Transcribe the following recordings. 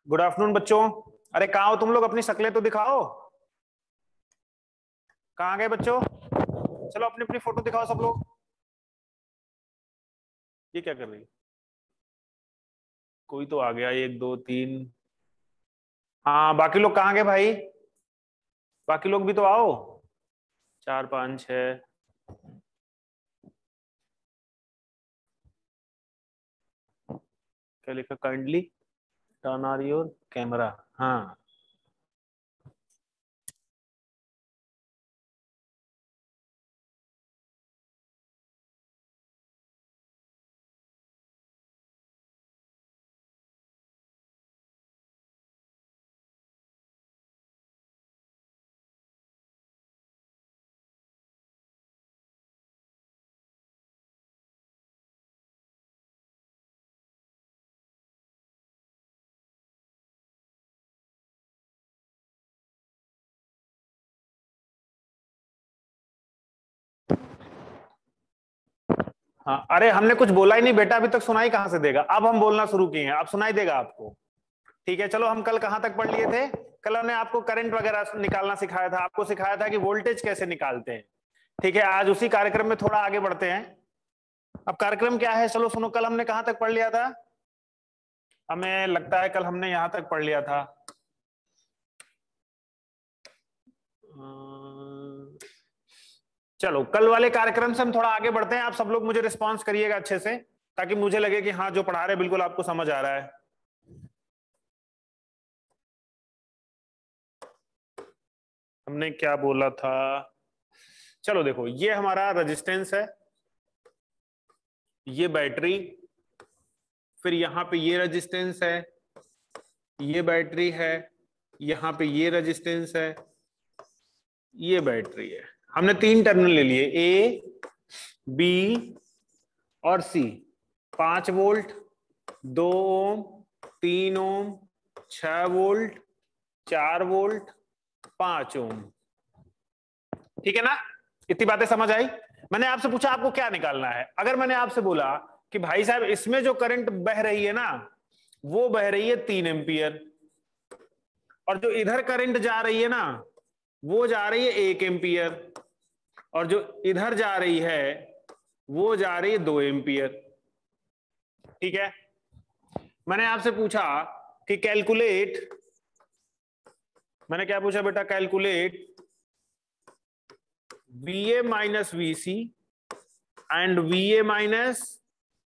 Good afternoon बच्चों। अरे कहाँ हो तुम लोग? अपनी शक्लें तो दिखाओ। कहाँ गए बच्चों? चलो अपनी अपनी फोटो दिखाओ सब लोग। ये क्या कर रही है? कोई तो आ गया, एक दो तीन। हाँ बाकी लोग कहाँ गए भाई? बाकी लोग भी तो आओ। चार पाँच छः। क्या लिखा? Kindly turn on your camera. हाँ हाँ। अरे हमने कुछ बोला ही नहीं बेटा, अभी तक सुनाई कहाँ से देगा? अब हम बोलना शुरू किए हैं, अब सुनाई देगा आपको। ठीक है चलो, हम कल कहाँ तक पढ़ लिए थे? कल हमने आपको करंट वगैरह निकालना सिखाया था, आपको सिखाया था कि वोल्टेज कैसे निकालते हैं। ठीक है, आज उसी कार्यक्रम में थोड़ा आगे बढ़ते हैं। अब कार्यक्रम क्या है चलो सुनो। कल हमने कहां तक पढ़ लिया था? हमें लगता है कल हमने यहां तक पढ़ लिया था। चलो कल वाले कार्यक्रम से हम थोड़ा आगे बढ़ते हैं। आप सब लोग मुझे रिस्पांस करिएगा अच्छे से, ताकि मुझे लगे कि हाँ जो पढ़ा रहे बिल्कुल आपको समझ आ रहा है। हमने क्या बोला था? चलो देखो, ये हमारा रेजिस्टेंस है, ये बैटरी, फिर यहां पे ये रेजिस्टेंस है, ये बैटरी है, यहां पे ये रेजिस्टेंस है, ये बैटरी है। हमने तीन टर्मिनल ले लिए, ए बी और सी। 5 वोल्ट, 2 ओम, 3 ओम, 6 वोल्ट, 4 वोल्ट, 5 ओम। ठीक है ना? इतनी बातें समझ आई? मैंने आपसे पूछा आपको क्या निकालना है। अगर मैंने आपसे बोला कि भाई साहब इसमें जो करंट बह रही है ना, वो बह रही है 3 एम्पियर, और जो इधर करंट जा रही है ना, वो जा रही है 1 एम्पियर, और जो इधर जा रही है वो जा रही है 2 एम्पियर। ठीक है, मैंने आपसे पूछा कि कैलकुलेट, मैंने क्या पूछा बेटा? Calculate VA minus VC and VA minus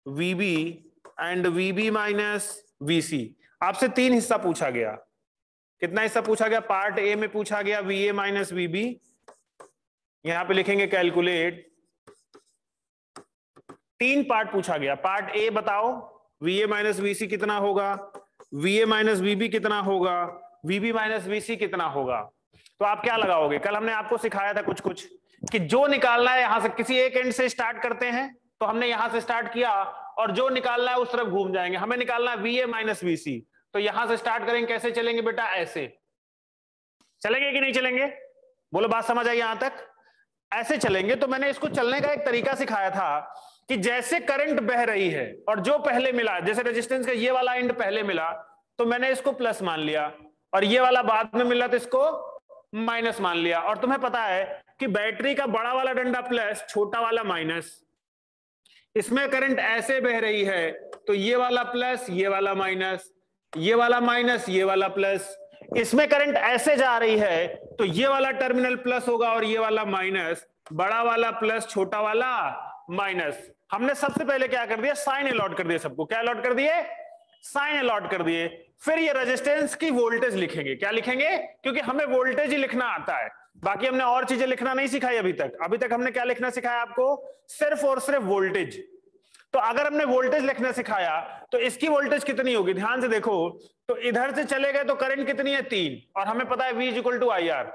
VB and VB minus VC। आपसे 3 हिस्सा पूछा गया। कितना हिस्सा पूछा गया? पार्ट ए में पूछा गया VA माइनस VB, यहां पे लिखेंगे कैलकुलेट। 3 पार्ट पूछा गया। पार्ट ए बताओ VA माइनस VC कितना होगा, VA माइनस VB कितना होगा, VB माइनस VC कितना होगा। तो आप क्या लगाओगे? कल हमने आपको सिखाया था कुछ कुछ कि जो निकालना है यहां से किसी एक एंड से स्टार्ट करते हैं, तो हमने यहां से स्टार्ट किया और जो निकालना है उस तरफ घूम जाएंगे। हमें निकालना है VA माइनस VC, तो यहां से स्टार्ट करेंगे। कैसे चलेंगे बेटा? ऐसे चलेंगे कि नहीं चलेंगे? बोलो, बात समझ आई यहां तक? ऐसे चलेंगे। तो मैंने इसको चलने का एक तरीका सिखाया था कि जैसे करंट बह रही है और जो पहले मिला, जैसे रेजिस्टेंस का ये वाला एंड पहले मिला तो मैंने इसको प्लस मान लिया, और ये वाला बाद में मिला तो इसको माइनस मान लिया। और तुम्हें पता है कि बैटरी का बड़ा वाला डंडा प्लस, छोटा वाला माइनस। इसमें करंट ऐसे बह रही है तो ये वाला प्लस, ये वाला माइनस, ये वाला माइनस, ये वाला प्लस। इसमें करंट ऐसे जा रही है तो ये वाला टर्मिनल प्लस होगा और ये वाला माइनस, बड़ा वाला प्लस, छोटा वाला माइनस। हमने सबसे पहले क्या कर दिया? साइन अलॉट कर दिया सबको। क्या अलॉट कर दिए? साइन अलॉट कर दिए। फिर ये रेजिस्टेंस की वोल्टेज लिखेंगे। क्या लिखेंगे? क्योंकि हमें वोल्टेज ही लिखना आता है, बाकी हमने और चीजें लिखना नहीं सिखाई अभी तक। अभी तक हमने क्या लिखना सिखाया आपको? सिर्फ और सिर्फ वोल्टेज। तो अगर हमने वोल्टेज लिखना सिखाया तो इसकी वोल्टेज कितनी होगी? ध्यान से देखो, तो इधर से चले गए तो करंट कितनी है? 3, और हमें पता है V is equal to IR।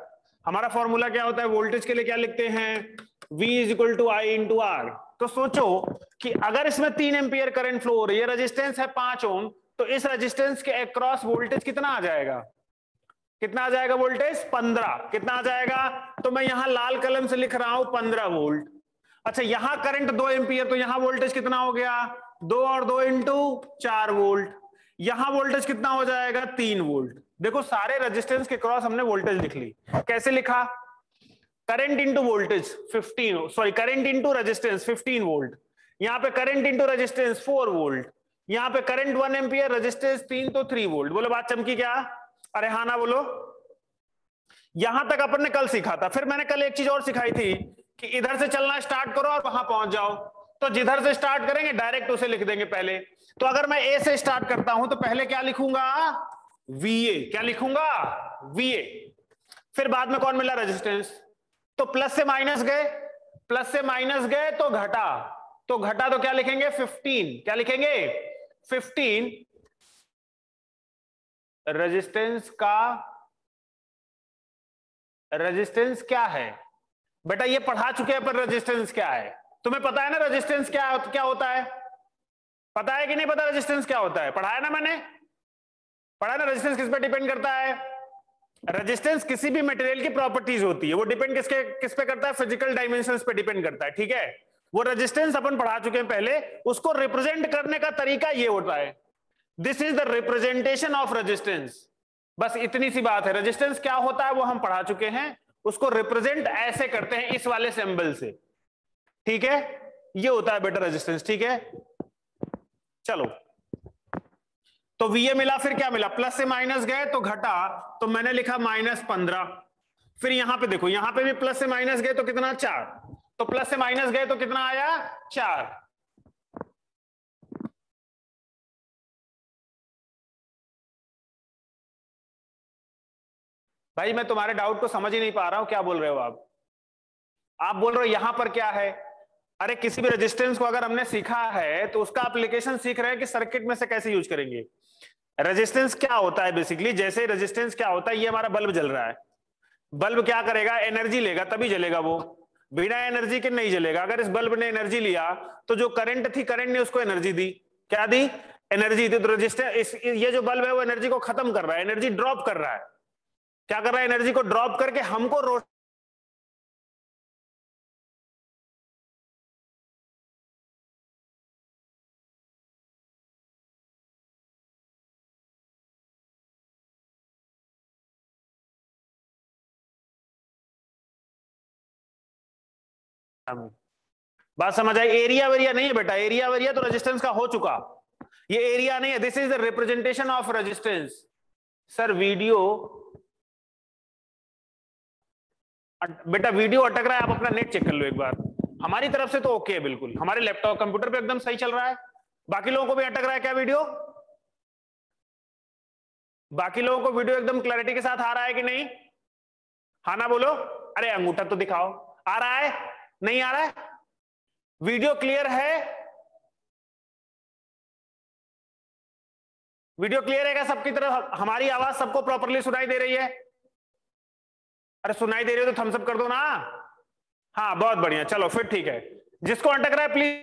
हमारा फॉर्मूला क्या होता है वोल्टेज के लिए? क्या लिखते हैं? V is equal to I into R। तो सोचो कि अगर इसमें 3 एम्पियर करंट फ्लो हो रही है, रेजिस्टेंस है 5 ओम, तो इस रेजिस्टेंस के अक्रॉस वोल्टेज कितना आ जाएगा? कितना आ जाएगा वोल्टेज? 15। कितना आ जाएगा? तो मैं यहां लाल कलम से लिख रहा हूं 15 वोल्ट। अच्छा, यहां करंट 2 एम्पियर, तो यहां वोल्टेज कितना हो गया? 2 और 2 इंटू 4 वोल्ट। यहां वोल्टेज कितना हो जाएगा 3 वोल्ट। देखो सारे रेजिस्टेंस के क्रॉस हमने वोल्टेज लिख ली। कैसे लिखा? Current into voltage 15, sorry current into resistance 15 volt, यहां पे करंट इंटू रेजिस्टेंस 4 वोल्ट, यहां पे करंट 1 एम्पियर, रेजिस्टेंस 3 तो 3 वोल्ट। बोलो बात चमकी क्या? अरे हाँ ना बोलो। यहां तक अपन ने कल सीखा था। फिर मैंने कल एक चीज और सिखाई थी कि इधर से चलना स्टार्ट करो और वहां पहुंच जाओ। तो जिधर से स्टार्ट करेंगे डायरेक्ट उसे लिख देंगे पहले। तो अगर मैं ए से स्टार्ट करता हूं तो पहले क्या लिखूंगा? वीए। क्या लिखूंगा? वीए। फिर बाद में कौन मिला? रेजिस्टेंस। तो प्लस से माइनस गए, प्लस से माइनस गए तो घटा, तो घटा तो क्या लिखेंगे? 15। क्या लिखेंगे? 15। रेजिस्टेंस का रेजिस्टेंस क्या है बेटा? ये पढ़ा चुके हैं, पर रेजिस्टेंस क्या है तुम्हें पता है ना? रेजिस्टेंस क्या होता है? पता है कि नहीं पता रेजिस्टेंस क्या होता है? पढ़ाया ना मैंने? पढ़ा ना? रेजिस्टेंस किस पे डिपेंड करता है? रेजिस्टेंस किसी भी मटेरियल की प्रॉपर्टीज होती है, वो डिपेंड किस पे करता है? फिजिकल डायमेंशंस पे डिपेंड करता है। ठीक है, वो रेजिस्टेंस अपन पढ़ा चुके हैं पहले। उसको रिप्रेजेंट करने का तरीका ये होता है, this is the representation of resistance. बस इतनी सी बात है। रेजिस्टेंस क्या होता है वो हम पढ़ा चुके हैं, उसको रिप्रेजेंट ऐसे करते हैं, इस वाले सिंबल से। ठीक है, ये होता है बेटा रेजिस्टेंस। ठीक है, चलो। तो वीए मिला, फिर क्या मिला? प्लस से माइनस गए तो घटा, तो मैंने लिखा -15। फिर यहां पे देखो, यहां पे भी प्लस से माइनस गए तो कितना? 4। तो प्लस से माइनस गए तो कितना आया? 4। भाई मैं तुम्हारे डाउट को समझ ही नहीं पा रहा हूं, क्या बोल रहे हो आप? आप बोल रहे हो यहां पर क्या है? अरे किसी भी रेजिस्टेंस को अगर हमने सीखा है तो उसका एप्लीकेशन सीख रहे हैं कि सर्किट में से कैसे यूज करेंगे। रेजिस्टेंस क्या होता है बेसिकली? जैसे रेजिस्टेंस क्या होता है, ये हमारा बल्ब जल रहा है। बल्ब क्या करेगा? एनर्जी लेगा तभी जलेगा वो, बिना एनर्जी के नहीं जलेगा। अगर इस बल्ब ने एनर्जी लिया तो जो करंट थी, करंट ने उसको एनर्जी दी। क्या दी? एनर्जी दी। तो रेजिस्टेंस, ये जो बल्ब है वो एनर्जी को खत्म कर रहा है, एनर्जी ड्रॉप कर रहा है। क्या कर रहा है? एनर्जी को ड्रॉप करके हमको बात समझ आई? एरिया वेरिया नहीं है बेटा, एरिया वेरिया तो रेजिस्टेंस का हो चुका। ये एरिया नहीं है, this is the representation of resistance. Sir video, बेटा वीडियो अटक रहा है, आप अपना नेट चेक कर लो एक बार। हमारी तरफ से तो ओके है बिल्कुल, हमारे लैपटॉप कंप्यूटर पे एकदम सही चल रहा है। बाकी लोगों को भी अटक रहा है क्या वीडियो? बाकी लोगों को वीडियो एकदम क्लैरिटी के साथ आ रहा है कि नहीं? हाँ ना बोलो। अरे अंगूठा तो दिखाओ। आ रहा है? नहीं आ रहा है? वीडियो क्लियर है? वीडियो क्लियर है क्या सबकी तरफ? हमारी आवाज सबको प्रॉपरली सुनाई दे रही है? अरे सुनाई दे रही है तो थम्स अप कर दो ना। हाँ बहुत बढ़िया, चलो फिर ठीक है। जिसको अटक रहा है प्लीज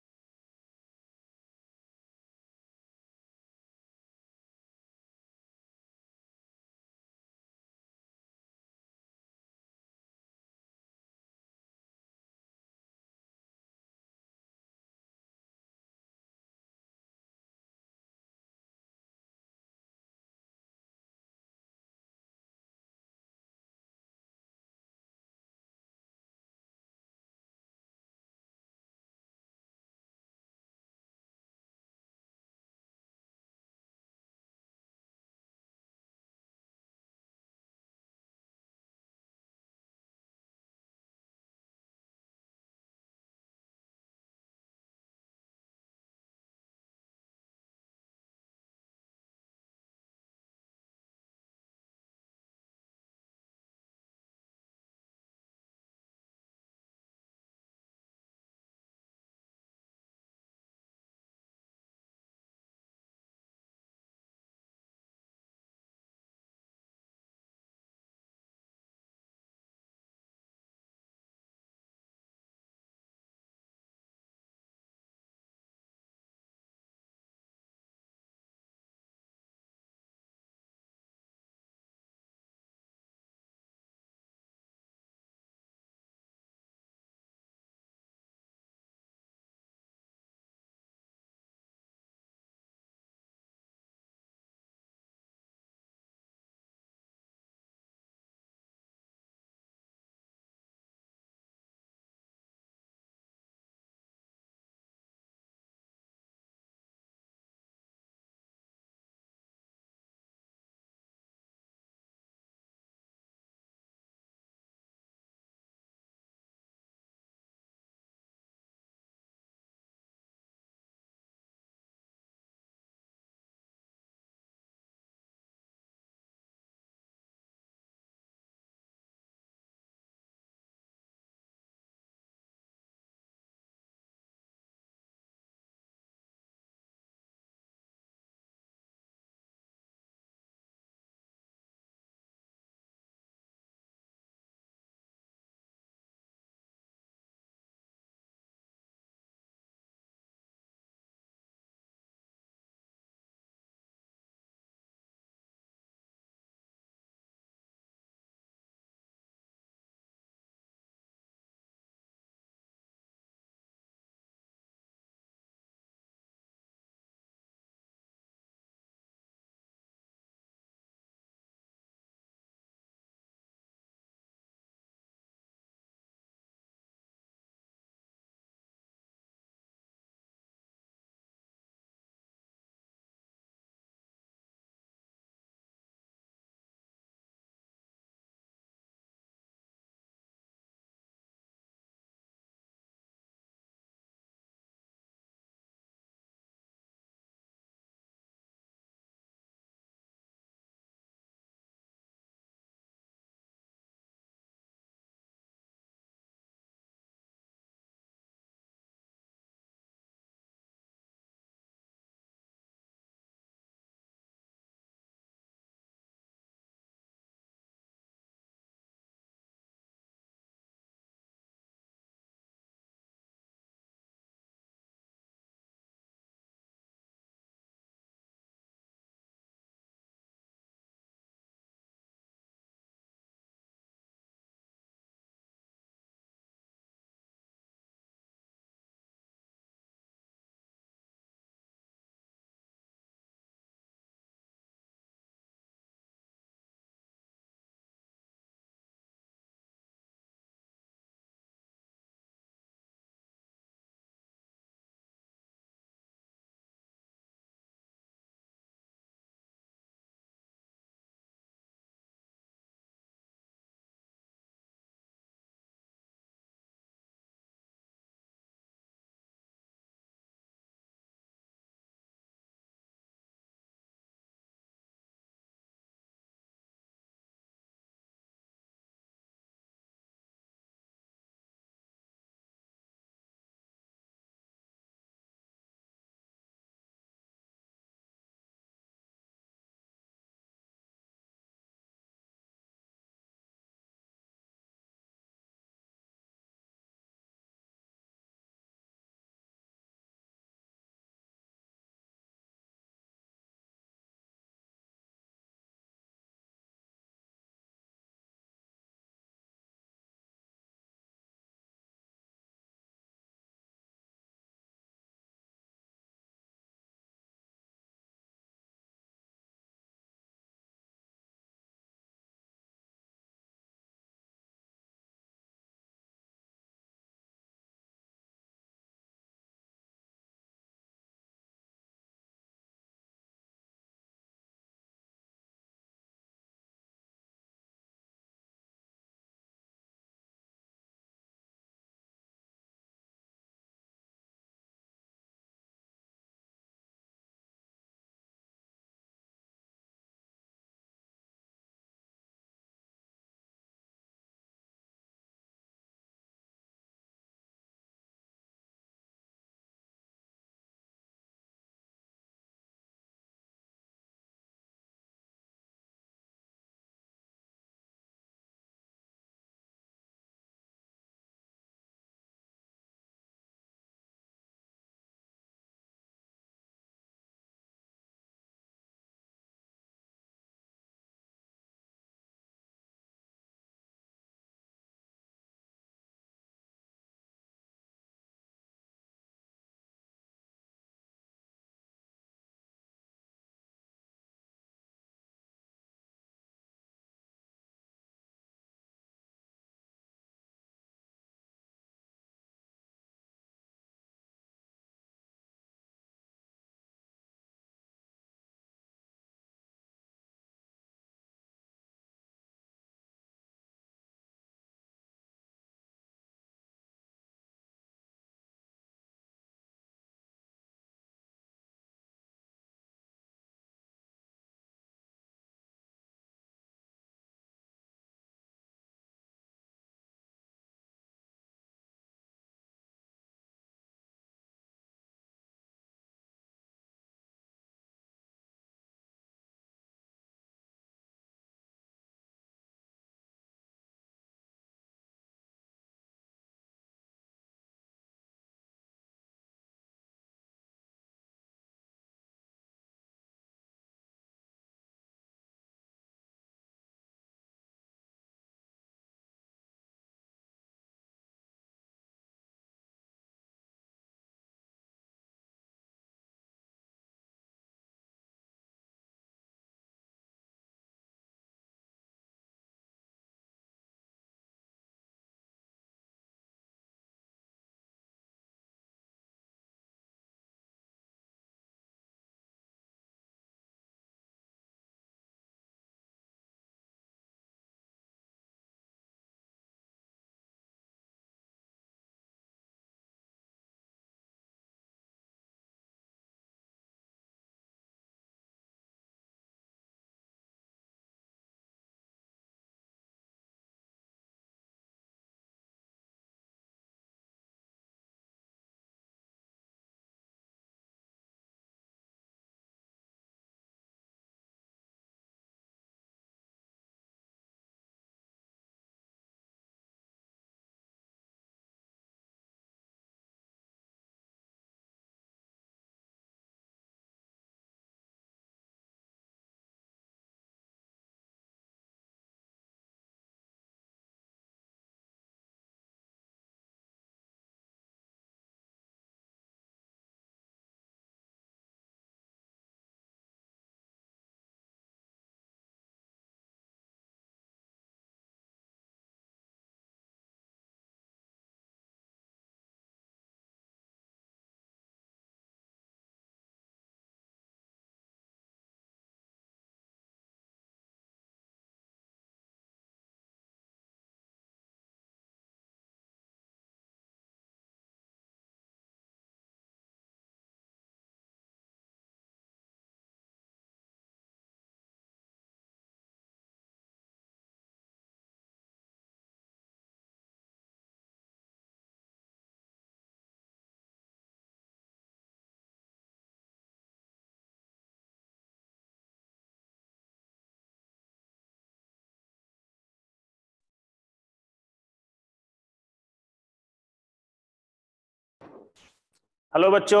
हेलो बच्चों,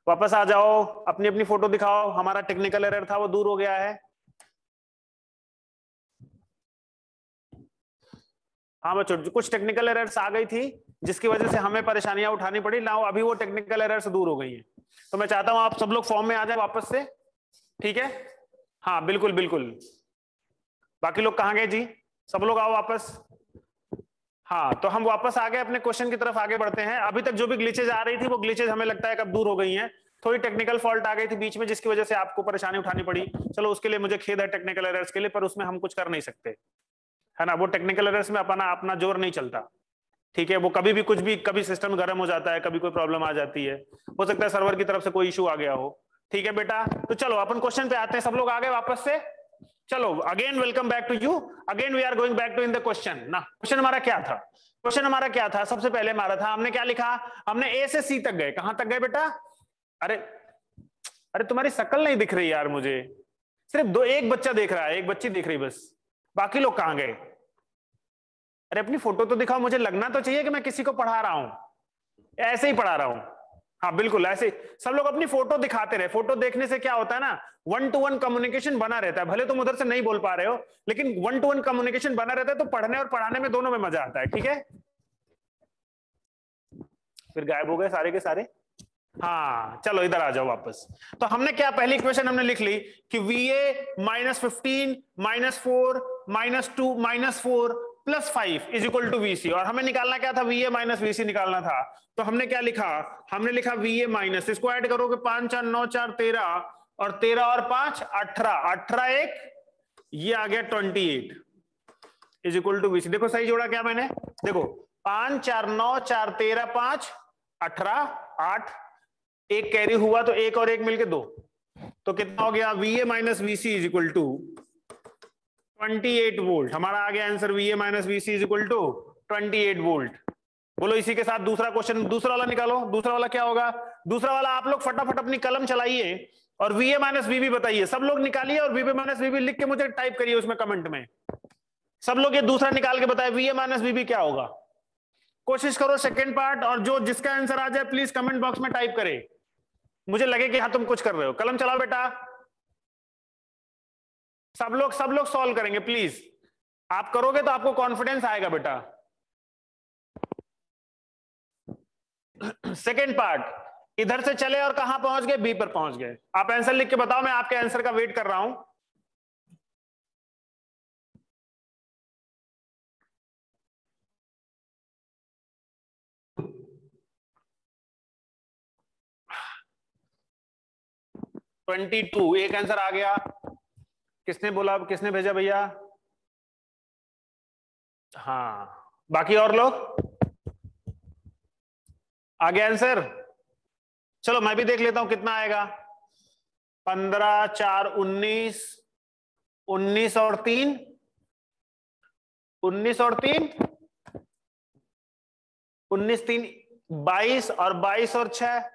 वापस आ जाओ, अपनी अपनी फोटो दिखाओ। हमारा टेक्निकल एरर था वो दूर हो गया है। हाँ बच्चों, कुछ टेक्निकल एरर्स आ गई थी जिसकी वजह से हमें परेशानियां उठानी पड़ी ना, अभी वो टेक्निकल एरर्स दूर हो गई हैं। तो मैं चाहता हूं आप सब लोग फॉर्म में आ जाए वापस से, ठीक है? हाँ बिल्कुल बिल्कुल। बाकी लोग कहाँ गए जी? सब लोग आओ वापस। हाँ, तो हम वापस आ गए, अपने क्वेश्चन की तरफ आगे बढ़ते हैं। अभी तक जो भी ग्लिचेज आ रही थी वो ग्लिचेज हमें लगता है कब दूर हो गई हैं। थोड़ी टेक्निकल फॉल्ट आ गई थी बीच में जिसकी वजह से आपको परेशानी उठानी पड़ी। चलो उसके लिए मुझे खेद है टेक्निकल एरर्स के लिए, पर उसमें हम कुछ कर नहीं सकते, है ना। वो टेक्निकल एरर्स में अपना अपना जोर नहीं चलता, ठीक है। वो कभी भी कुछ भी, कभी सिस्टम गर्म हो जाता है, कभी कोई प्रॉब्लम आ जाती है, हो सकता है सर्वर की तरफ से कोई इशू आ गया हो, ठीक है बेटा। तो चलो अपन क्वेश्चन पे आते हैं। सब लोग आ गए वापस से? चलो again welcome back to you, again we are going back to in the question ना। क्वेश्चन हमारा क्या था? क्वेश्चन हमारा क्या था? सबसे पहले हमारा था, हमने क्या लिखा? हमने ए से सी तक गए। कहां तक गए बेटा? अरे अरे तुम्हारी शक्ल नहीं दिख रही यार मुझे, सिर्फ दो, एक बच्चा देख रहा है, एक बच्ची दिख रही बस, बाकी लोग कहां गए? अरे अपनी फोटो तो दिखाओ, मुझे लगना तो चाहिए कि मैं किसी को पढ़ा रहा हूं, ऐसे ही पढ़ा रहा हूं। हाँ बिल्कुल ऐसे सब लोग अपनी फोटो दिखाते रहे। फोटो देखने से क्या होता है ना, 1-to-1 कम्युनिकेशन बना रहता है। भले तुम उधर से नहीं बोल पा रहे हो, लेकिन 1-to-1 कम्युनिकेशन बना रहता है, तो पढ़ने और पढ़ाने में दोनों में मजा आता है, ठीक है। फिर गायब हो गए सारे के सारे। हाँ चलो इधर आ जाओ वापस। तो हमने क्या, पहली इक्वेशन हमने लिख ली कि VA -15 -4 -2 -4 +5 is equal to VC। और हमें निकालना क्या था? VA - VC निकालना था। तो हमने क्या लिखा? हमने लिखा VA माइनस, इसको ऐड करोगे 5 4 9 4 13, और 13 और 5 18, 18 एक, ये आ गया 28 इज इक्वल टू VC। देखो सही जोड़ा क्या मैंने? देखो 5 4 9 4 13 5 18 8, एक कैरी हुआ तो एक और एक मिलके 2, तो कितना हो गया? VA - VC is equal to 28 volt. हमारा आ गया answer, VA - VC is equal to 28 volt. बोलो इसी के साथ दूसरा क्वेश्चन, दूसरा वाला निकालो। दूसरा वाला क्या होगा? दूसरा वाला आप लोग फटाफट अपनी कलम चलाइए और VA - VB बताइए। सब लोग निकालिए और VB - VB लिख के मुझे टाइप करिए उसमें कमेंट में। सब लोग ये दूसरा निकाल के बताए VA - VB क्या होगा। कोशिश करो सेकेंड पार्ट, और जो जिसका आंसर आ जाए प्लीज कमेंट बॉक्स में टाइप करे, मुझे लगे कि हाँ तुम कुछ कर रहे हो। कलम चलाओ बेटा, सब लोग सॉल्व करेंगे प्लीज। आप करोगे तो आपको कॉन्फिडेंस आएगा बेटा। सेकेंड पार्ट, इधर से चले और कहां पहुंच गए? बी पर पहुंच गए। आप आंसर लिख के बताओ, मैं आपके आंसर का वेट कर रहा हूं। ट्वेंटी 22 एक आंसर आ गया। किसने बोला? किसने भेजा भैया? हाँ बाकी और लोग आ गया आंसर? चलो मैं भी देख लेता हूं कितना आएगा। 15 4 19, 19 और 3, 19 और 3, 19 3 22, और 22 और 6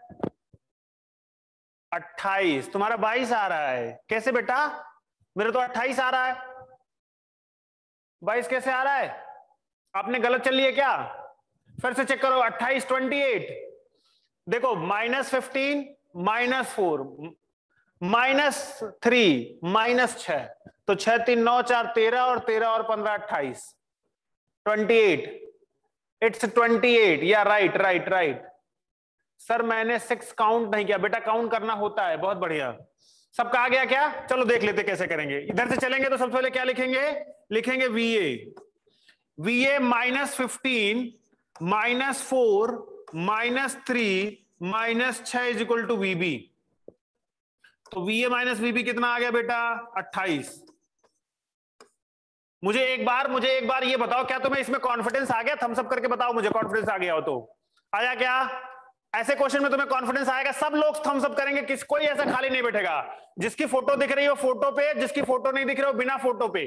28। तुम्हारा 22 आ रहा है कैसे बेटा? मेरे तो 28 आ रहा है। 22 कैसे आ रहा है? आपने गलत चल लिया क्या? फिर से चेक करो। 28 28, देखो -15 -4 -3 -6, तो 6 3 9 4 13, और 13 और 15 28, 28। इट्स 28। या राइट राइट राइट सर, मैंने 6 काउंट नहीं किया बेटा, काउंट करना होता है। बहुत बढ़िया, सबका आ गया क्या? चलो देख लेते कैसे करेंगे। इधर से चलेंगे तो सबसे पहले क्या लिखेंगे? लिखेंगे VA -15 -4 -3 -6 is equal to VB। तो VA - VB कितना आ गया बेटा? 28। मुझे एक बार ये बताओ, क्या तुम्हें इसमें कॉन्फिडेंस आ गया? थम्स अप करके बताओ मुझे, कॉन्फिडेंस आ गया हो तो। आया क्या? ऐसे क्वेश्चन में तुम्हें कॉन्फिडेंस आएगा? सब लोग थम्स अप करेंगे, किस कोई ऐसा खाली नहीं बैठेगा। जिसकी फोटो दिख रही हो फोटो पे, जिसकी फोटो नहीं दिख रही हो बिना फोटो पे,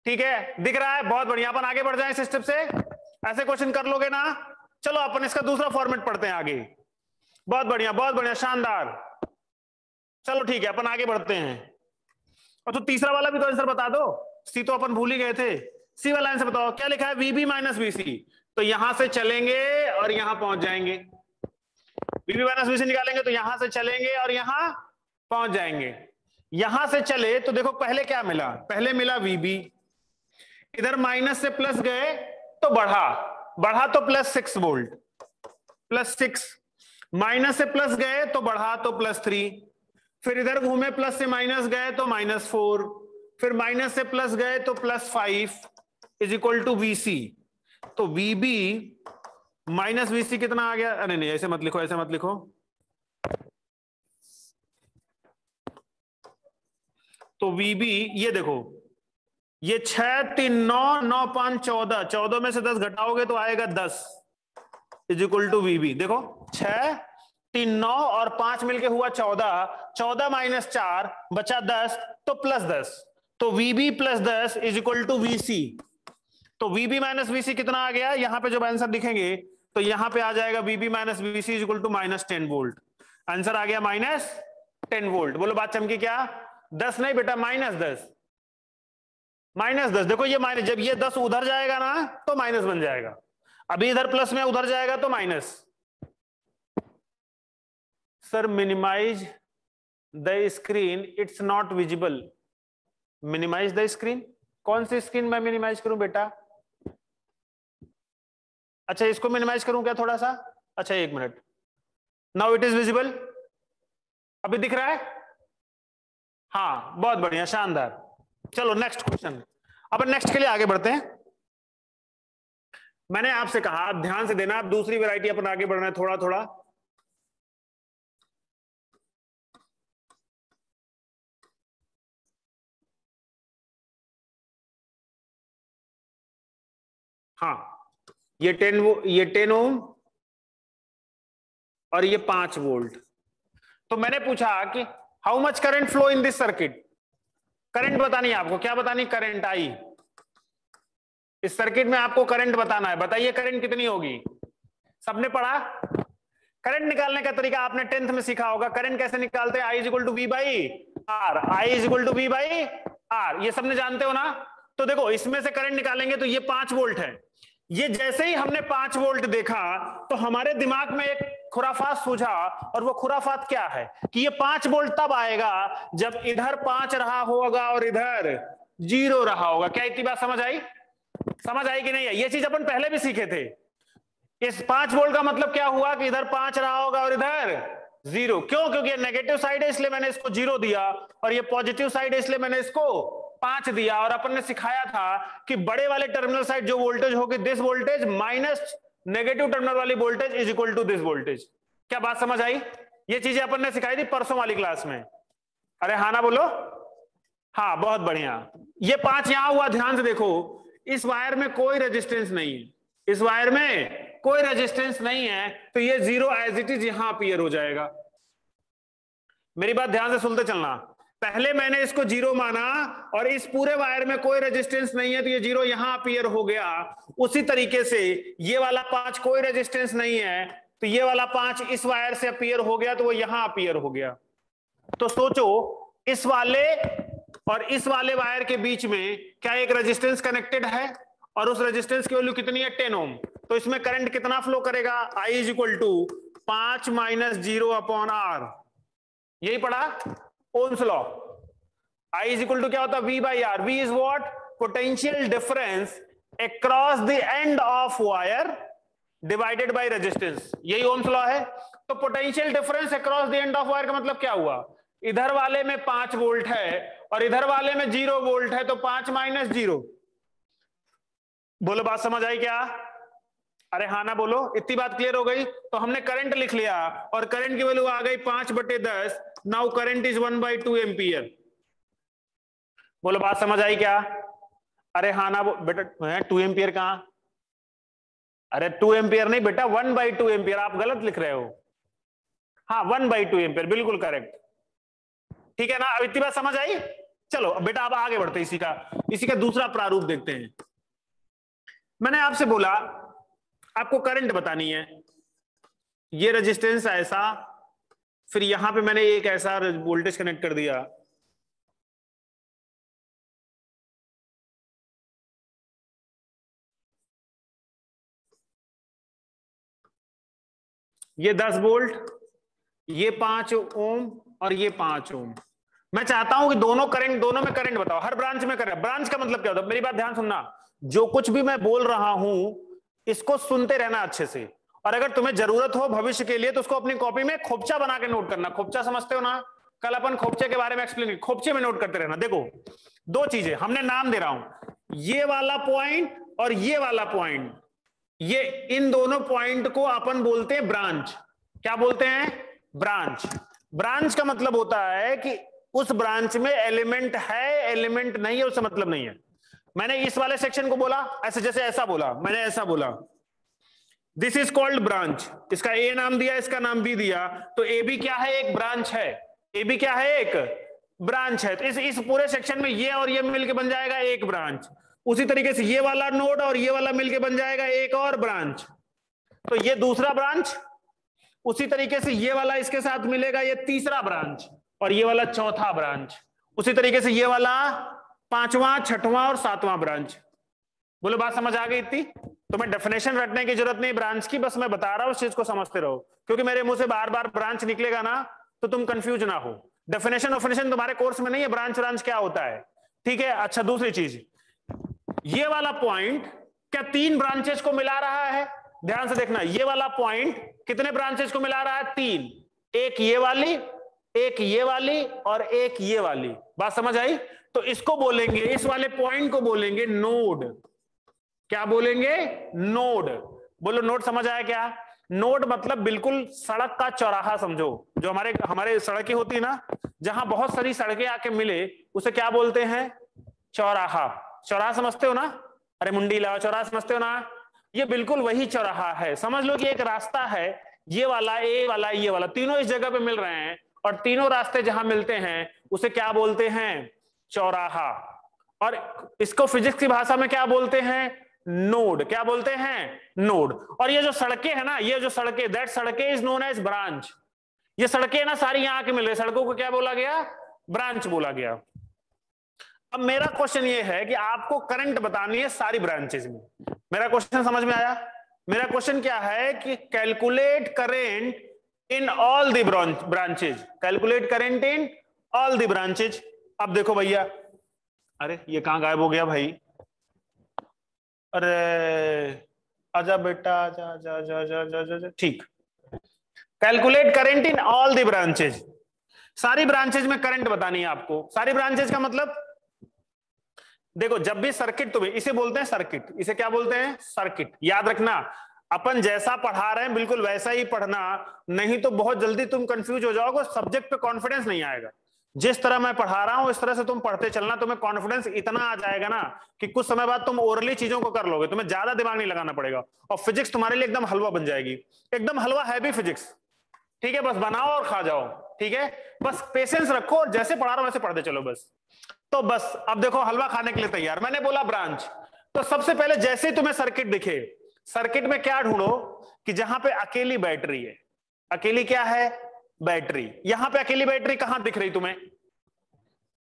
ठीक है। दिख रहा है? बहुत बढ़िया। अपन आगे बढ़ जाए इस स्टेप से। ऐसे क्वेश्चन कर लोगे ना? चलो अपन इसका दूसरा फॉर्मेट पढ़ते हैं आगे। बहुत बढ़िया शानदार। चलो ठीक है, अपन आगे बढ़ते हैं। और तो तीसरा वाला भी तो आंसर बता दो। सी तो अपन भूल ही गए थे। सी वाला आंसर बताओ, क्या लिखा है? VB - VC। तो यहां से चलेंगे और यहां पहुंच जाएंगे। वीबी माइनस वीसी निकालेंगे तो यहां से चलेंगे और यहां पहुंच जाएंगे। यहां से चले तो देखो पहले क्या मिला, पहले मिला वीबी, इधर माइनस से प्लस गए तो बढ़ा, बढ़ा तो +6 वोल्ट, +6, माइनस से प्लस गए तो बढ़ा तो +3, फिर इधर घूमे प्लस से माइनस गए तो -4, फिर माइनस से प्लस गए तो +5 इज इक्वल टू वीसी। तो वीबी माइनस वीसी कितना आ गया, अरे नहीं ऐसे मत लिखो, ऐसे मत लिखो, तो वीबी ये देखो, ये 6 3 9 9 5 14, 14 में से 10 घटाओगे तो आएगा 10 इज इक्वल टू वीबी। देखो 6 3 9 और 5 मिलके हुआ 14, 14 माइनस 4 बचा 10 तो +10, तो वीबी +10 इज इक्वल टू वीसी। तो वीबी माइनस वीसी कितना आ गया, यहां पे जब आंसर लिखेंगे तो यहां पे आ जाएगा VB minus VC is equal to -10 volt. Answer आ गया -10 वोल्ट। बोलो बात चमकी क्या, 10 नहीं बेटा -10, -10। देखो ये माइनस, जब ये 10 उधर जाएगा ना तो माइनस बन जाएगा, अभी इधर प्लस में उधर जाएगा तो minus. Sir minimize the screen, it's not visible. Minimize the screen, कौन सी स्क्रीन मैं मिनिमाइज करूं बेटा? अच्छा इसको मिनिमाइज करूं क्या थोड़ा सा? अच्छा 1 minute, now it is visible, अभी दिख रहा है? हाँ बहुत बढ़िया, शानदार। चलो नेक्स्ट क्वेश्चन, अब नेक्स्ट के लिए आगे बढ़ते हैं। मैंने आपसे कहा आप ध्यान से देना, आप दूसरी वैरायटी अपन आगे बढ़ना है थोड़ा थोड़ा। हाँ ये 10 ओम और ये 5 वोल्ट। तो मैंने पूछा कि how much current flow in this circuit, current बतानी है आपको, क्या बतानी, करंट आई, इस सर्किट में आपको करंट बताना है। बताइए करंट कितनी होगी, सबने पढ़ा? करंट निकालने का तरीका आपने 10th में सीखा होगा, करंट कैसे निकालते हैं, I is equal to V by R, I is equal to V by R, ये सबने जानते हो ना। तो देखो इसमें से करंट निकालेंगे तो ये 5 वोल्ट है, ये जैसे ही हमने 5 वोल्ट देखा तो हमारे दिमाग में एक खुराफात सूझा, और वो खुराफात क्या है कि ये 5 वोल्ट तब आएगा जब इधर 5 रहा होगा और इधर 0 रहा होगा। क्या इतनी बात समझ आई? समझ आई कि नहीं है? ये चीज अपन पहले भी सीखे थे। इस 5 वोल्ट का मतलब क्या हुआ कि इधर 5 रहा होगा और इधर 0, क्यों? क्योंकि ये नेगेटिव साइड है इसलिए मैंने इसको 0 दिया, और ये पॉजिटिव साइड है इसलिए मैंने इसको 5 दिया। और अपन ने सिखाया था कि बड़े वाले टर्मिनल साइड जो वोल्टेज होगी this voltage minus negative terminal वाली voltage is equal to this voltage. क्या बात समझ आई? ये चीजें अपन ने सिखाई थी परसों वाली क्लास में। अरे हाँ ना बोलो, हाँ बहुत बढ़िया। ये 5 यहां हुआ, ध्यान से देखो, इस वायर में कोई रेजिस्टेंस नहीं है, इस वायर में कोई रेजिस्टेंस नहीं है, तो ये 0 एज इट इज यहां अपीयर हो जाएगा। मेरी बात ध्यान से सुनते चलना, पहले मैंने इसको 0 माना और इस पूरे वायर में कोई रेजिस्टेंस नहीं है तो ये 0 यहां अपीयर हो गया। उसी तरीके से ये वाला 5 कोई रेजिस्टेंस नहीं है तो ये वाला 5 इस वायर से अपीयर हो गया तो वो यहां अपीयर हो गया। तो सोचो इस वाले और इस वाले वायर के बीच में क्या एक रेजिस्टेंस कनेक्टेड है, और उस रेजिस्टेंस की वैल्यू कितनी है, 10 ओम। तो इसमें करंट कितना फ्लो करेगा, I is equal to 5 - 0 upon R, यही पढ़ा Ohm's law. I is equal to क्या होता है, V by R. V is what, potential difference across the end of wire divided by resistance, यही ओम्स लॉ है। तो potential difference across the end of wire का मतलब क्या हुआ, इधर वाले में 5 वोल्ट है और इधर वाले में 0 वोल्ट है, तो 5 - 0। बोलो बात समझ आई क्या? अरे हाँ ना बोलो, इतनी बात क्लियर हो गई। तो हमने करंट लिख लिया और करंट की वैल्यू आ गई 5/10। Now current is 1/2 ampere. बोलो बात समझ आई क्या? अरे हाँ ना बेटा, 2 एम्पियर कहां, अरे 2 एम्पियर नहीं बेटा, 1/2 एम्पियर, आप गलत लिख रहे हो। हाँ 1/2 एम्पियर, बिल्कुल करेक्ट। ठीक है ना, अब इतनी बात समझ आई? चलो बेटा अब आगे बढ़ते हैं, इसी का दूसरा प्रारूप देखते हैं। मैंने आपसे बोला आपको करंट बतानी है, ये रेजिस्टेंस ऐसा, फिर यहां पे मैंने एक ऐसा वोल्टेज कनेक्ट कर दिया, ये 10 वोल्ट, ये 5 ओम और ये 5 ओम। मैं चाहता हूं कि दोनों में करंट बताओ, हर ब्रांच में करंट। ब्रांच का मतलब क्या होता है, मेरी बात ध्यान सुनना, जो कुछ भी मैं बोल रहा हूं इसको सुनते रहना अच्छे से, और अगर तुम्हें जरूरत हो भविष्य के लिए तो उसको अपनी कॉपी में खोपचा बना के नोट करना। खोपचा समझते हो ना, कल अपन खोपचे के बारे में एक्सप्लेन, खोपचे में नोट करते रहना। देखो दो चीजें हमने नाम दे रहा हूं, ये वाला पॉइंट और ये वाला पॉइंट, ये इन दोनों पॉइंट को अपन बोलते हैं ब्रांच। क्या बोलते हैं? ब्रांच। ब्रांच का मतलब होता है कि उस ब्रांच में एलिमेंट है, एलिमेंट नहीं है, उससे मतलब नहीं है। मैंने इस वाले सेक्शन को बोला ऐसे, जैसे ऐसा बोला, मैंने ऐसा बोला, दिस इज कॉल्ड ब्रांच। इसका ए नाम दिया, इसका नाम बी दिया, तो ए बी क्या है? एक ब्रांच है। ए बी क्या है? एक ब्रांच है। तो इस पूरे सेक्शन में ये और ये मिलके बन जाएगा एक ब्रांच। उसी तरीके से ये वाला नोड और ये वाला मिलके बन जाएगा एक और ब्रांच, तो ये दूसरा ब्रांच। उसी तरीके से ये वाला इसके साथ मिलेगा, ये तीसरा ब्रांच, और ये वाला चौथा ब्रांच। उसी तरीके से ये वाला पांचवा, छठवां और सातवां ब्रांच। बोलो बात समझ आ गई इतनी? तो मैं डेफिनेशन रटने की जरूरत नहीं ब्रांच की, बस मैं बता रहा हूं, उस चीज को समझते रहो, क्योंकि मेरे मुंह से बार बार ब्रांच निकलेगा ना तो तुम कंफ्यूज ना हो। डेफिनेशन तुम्हारे कोर्स में नहीं है, ब्रांच ब्रांच क्या होता है, ठीक है। अच्छा दूसरी चीज, ये वाला पॉइंट क्या 3 ब्रांचेस को मिला रहा है? ध्यान से देखना, ये वाला पॉइंट कितने ब्रांचेस को मिला रहा है? 3। एक ये वाली, एक ये वाली और एक ये वाली। बात समझ आई? तो इसको बोलेंगे, इस वाले पॉइंट को बोलेंगे नोड। क्या बोलेंगे? नोड। बोलो नोड समझ आया क्या? नोड मतलब बिल्कुल सड़क का चौराहा समझो, जो हमारे सड़कें होती है ना, जहां बहुत सारी सड़कें आके मिले, उसे क्या बोलते हैं? चौराहा। चौराहा समझते हो ना? अरे मुंडी लाओ, चौराहा समझते हो ना? ये बिल्कुल वही चौराहा है। समझ लो कि एक रास्ता है, ये वाला, ए वाला, ये वाला, तीनों इस जगह पे मिल रहे हैं, और तीनों रास्ते जहां मिलते हैं उसे क्या बोलते हैं? चौराहा। और इसको फिजिक्स की भाषा में क्या बोलते हैं? नोड। क्या बोलते हैं? नोड। और ये जो सड़कें है ना, ये जो सड़कें, दैट सड़कें इज नोन एज ब्रांच। ये सड़कें ना सारी यहां के मिल रही, सड़कों को क्या बोला गया? ब्रांच बोला गया। अब मेरा क्वेश्चन ये है कि आपको करंट बतानी है सारी ब्रांचेस में। मेरा क्वेश्चन समझ में आया? मेरा क्वेश्चन क्या है कि calculate current in all the branches. Calculate current in all the branches. अब देखो भैया, अरे ये कहां गायब हो गया भाई? अरे आजा बेटा, आजा आजा आजा आजा आजा। ठीक, calculate current in all the branches. सारी ब्रांचेज में करंट बतानी है आपको। सारी ब्रांचेज का मतलब देखो, जब भी सर्किट, तुम्हें इसे बोलते हैं सर्किट, इसे क्या बोलते हैं? सर्किट। याद रखना, अपन जैसा पढ़ा रहे हैं बिल्कुल वैसा ही पढ़ना, नहीं तो बहुत जल्दी तुम कंफ्यूज हो जाओगे, सब्जेक्ट पे कॉन्फिडेंस नहीं आएगा। जिस तरह मैं पढ़ा रहा हूं इस तरह से तुम पढ़ते चलना, तुम्हें कॉन्फिडेंस इतना आ जाएगा ना कि कुछ समय बाद तुम ओरली चीजों को कर लोगे, तुम्हें ज्यादा दिमाग नहीं लगाना पड़ेगा, और फिजिक्स तुम्हारे लिए एकदम हलवा बन जाएगी। एकदम हलवा है भी फिजिक्स, ठीक है। बस बनाओ और खा जाओ, ठीक है। बस पेशेंस रखो और जैसे पढ़ा रहा हूं वैसे पढ़ते चलो बस। तो बस अब देखो, हलवा खाने के लिए तैयार। मैंने बोला ब्रांच, तो सबसे पहले जैसे ही तुम्हें सर्किट दिखे, सर्किट में क्या ढूंढो कि जहां पे अकेली बैटरी है। अकेली क्या है? बैटरी। यहां पे अकेली बैटरी कहां दिख रही तुम्हें?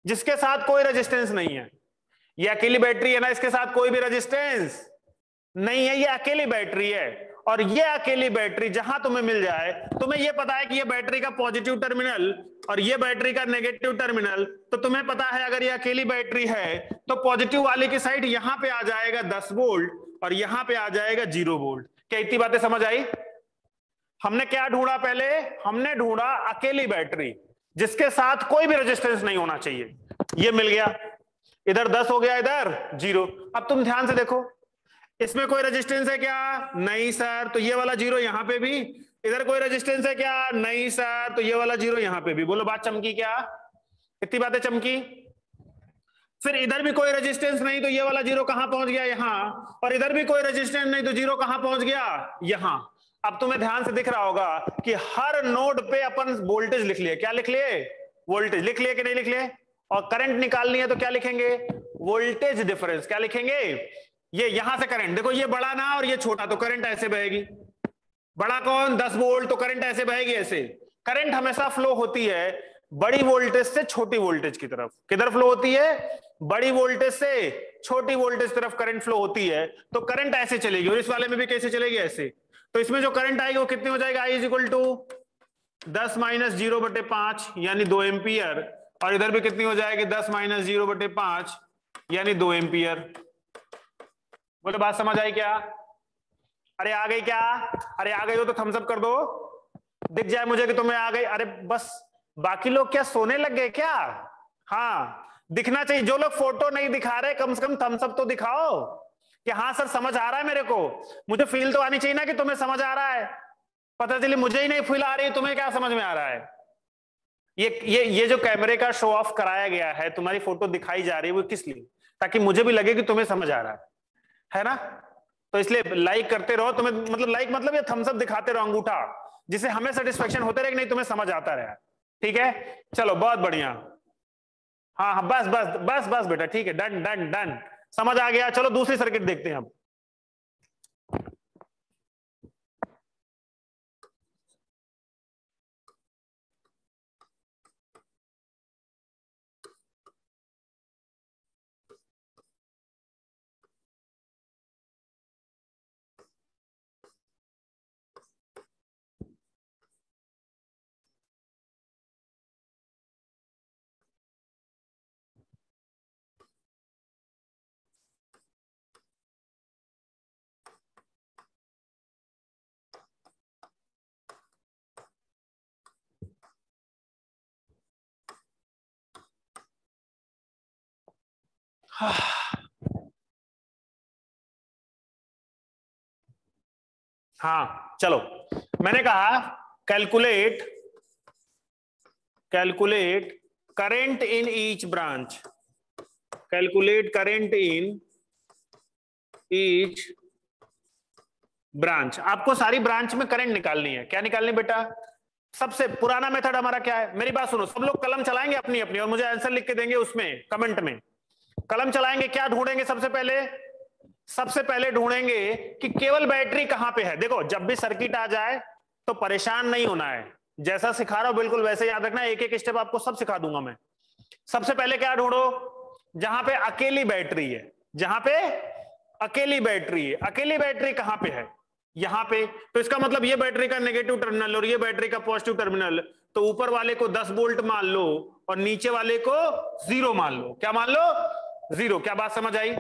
जिसके साथ कोई रेजिस्टेंस नहीं है। ये अकेली बैटरी है ना, इसके साथ कोई भी रेजिस्टेंस नहीं है, ये अकेली बैटरी है। और ये अकेली बैटरी जहां तुम्हें मिल जाए, तुम्हें ये पता है कि ये बैटरी का पॉजिटिव टर्मिनल और ये बैटरी का नेगेटिव टर्मिनल, तो तुम्हें पता है अगर ये अकेली बैटरी है तो पॉजिटिव वाले की साइड यहां पे आ जाएगा 10 वोल्ट और यहां पे आ जाएगा 0 वोल्ट। क्या इतनी बातें समझ आई? हमने क्या ढूंढा पहले? हमने ढूंढा अकेली बैटरी जिसके साथ कोई भी रेजिस्टेंस नहीं होना चाहिए। ये मिल गया, इधर 10 हो गया, इधर 0। अब तुम ध्यान से देखो, इसमें कोई रेजिस्टेंस है क्या? नहीं सर। तो ये वाला 0 यहां पे भी। इधर कोई रेजिस्टेंस है क्या? नहीं सर। तो ये वाला 0 यहां पे भी। बोलो बात चमकी क्या? इतनी बातें चमकी। फिर इधर भी कोई रेजिस्टेंस नहीं, तो ये वाला 0 कहां पहुंच गया? यहां। और इधर भी कोई रेजिस्टेंस नहीं, तो 0 कहां पहुंच गया? यहां। अब तुम्हें ध्यान से दिख रहा होगा कि हर नोड पे अपन वोल्टेज लिख लिए। क्या लिख लिए? वोल्टेज लिख लिए कि नहीं लिख लिए? और करंट निकालनी है तो क्या लिखेंगे? Voltage difference. क्या लिखेंगे? ये यहां से करंट देखो, ये बड़ा ना और ये छोटा, तो करंट ऐसे बहेगी। बड़ा कौन? 10 वोल्ट, तो करंट ऐसे बहेगी, ऐसे। करंट हमेशा फ्लो होती है बड़ी वोल्टेज से छोटी वोल्टेज की तरफ। किधर फ्लो होती है? बड़ी वोल्टेज से छोटी वोल्टेज तरफ करंट फ्लो होती है। तो करंट ऐसे चलेगी, और इस वाले में भी कैसे चलेगी? ऐसे। तो इसमें जो करंट आएगी वो कितनी हो जाएगी, आई इज इक्वल टू 10 माइनस 0/5 यानी 2 एम्पियर, और इधर भी कितनी हो जाएगी 10 माइनस 0/5 यानी 2 एम्पियर। बोले बात समझ आई क्या? अरे आ गई क्या? अरे आ गई हो तो थम्स अप कर दो, दिख जाए मुझे कि तुम्हें आ गई। अरे बस, बाकी लोग क्या सोने लग गए क्या? हाँ दिखना चाहिए, जो लोग फोटो नहीं दिखा रहे कम से कम थम्स अप तो दिखाओ कि हाँ सर समझ आ रहा है मेरे को। मुझे फील तो आनी चाहिए ना कि तुम्हें समझ आ रहा है। पता चले मुझे ही नहीं फील आ रही, तुम्हें क्या समझ में आ रहा है? ये जो कैमरे का शो ऑफ कराया गया है, तुम्हारी फोटो दिखाई जा रही है, वो किस लिए? ताकि मुझे भी लगे कि तुम्हें समझ आ रहा है ना? तो इसलिए लाइक करते रहो, तुम्हें मतलब लाइक मतलब ये थम्स अप दिखाते रहो अंगूठा, जिससे हमें सेटिस्फेक्शन होते रहे कि नहीं तुम्हें समझ आता रहा। ठीक है, चलो बहुत बढ़िया। हाँ हाँ बस बस बस बस बेटा, ठीक है, डन डन डन, समझ आ गया। चलो दूसरी सर्किट देखते हैं अब। हाँ चलो, मैंने कहा calculate current in each branch, calculate current in each branch. आपको सारी ब्रांच में करंट निकालनी है। क्या निकालनी बेटा? सबसे पुराना मेथड हमारा क्या है? मेरी बात सुनो, सब लोग कलम चलाएंगे अपनी अपनी और मुझे आंसर लिख के देंगे उसमें कमेंट में। कलम चलाएंगे, क्या ढूंढेंगे सबसे पहले? सबसे पहले ढूंढेंगे कि केवल बैटरी कहां पे है। देखो जब भी सर्किट आ जाए तो परेशान नहीं होना है, जैसा सिखा रहा हूं बिल्कुल वैसे याद रखना, एक एक स्टेप आपको सब सिखा दूंगा मैं। सबसे पहले क्या ढूंढो? जहां पे अकेली बैटरी है, जहां पे अकेली बैटरी है। अकेली बैटरी कहां पे है? यहां पे। तो इसका मतलब ये बैटरी का नेगेटिव टर्मिनल और ये बैटरी का पॉजिटिव टर्मिनल, तो ऊपर वाले को 10 वोल्ट मान लो और नीचे वाले को 0 मान लो। क्या मान लो? 0। क्या बात समझ आई?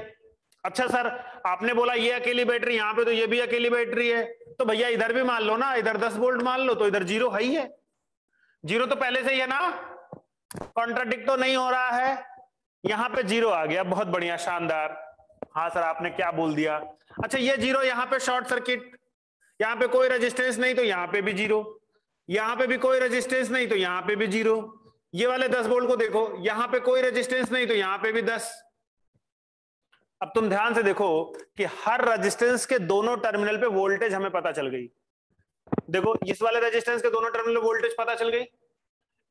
अच्छा सर आपने बोला ये अकेली बैटरी यहां पे, तो ये भी अकेली बैटरी है, तो भैया इधर भी मान लो ना, इधर 10 वोल्ट मान लो, तो इधर 0 है ही है। 0 तो पहले से ही है ना, कॉन्ट्राडिक्ट तो नहीं हो रहा है। यहां पे 0 आ गया, बहुत बढ़िया, शानदार। हाँ सर आपने क्या बोल दिया? अच्छा ये 0 यहां पे शॉर्ट सर्किट, यहां पे कोई रेजिस्टेंस नहीं तो यहां पे भी 0, यहां पे भी कोई रेजिस्टेंस नहीं तो यहां पे भी 0। ये वाले 10 वोल्ट को देखो, यहां पे कोई रेजिस्टेंस नहीं तो यहां पे भी 10। अब तुम ध्यान से देखो कि हर रेजिस्टेंस के दोनों टर्मिनल पे वोल्टेज हमें पता चल गई। देखो इस वाले रेजिस्टेंस के दोनों टर्मिनल वोल्टेज पता चल गई,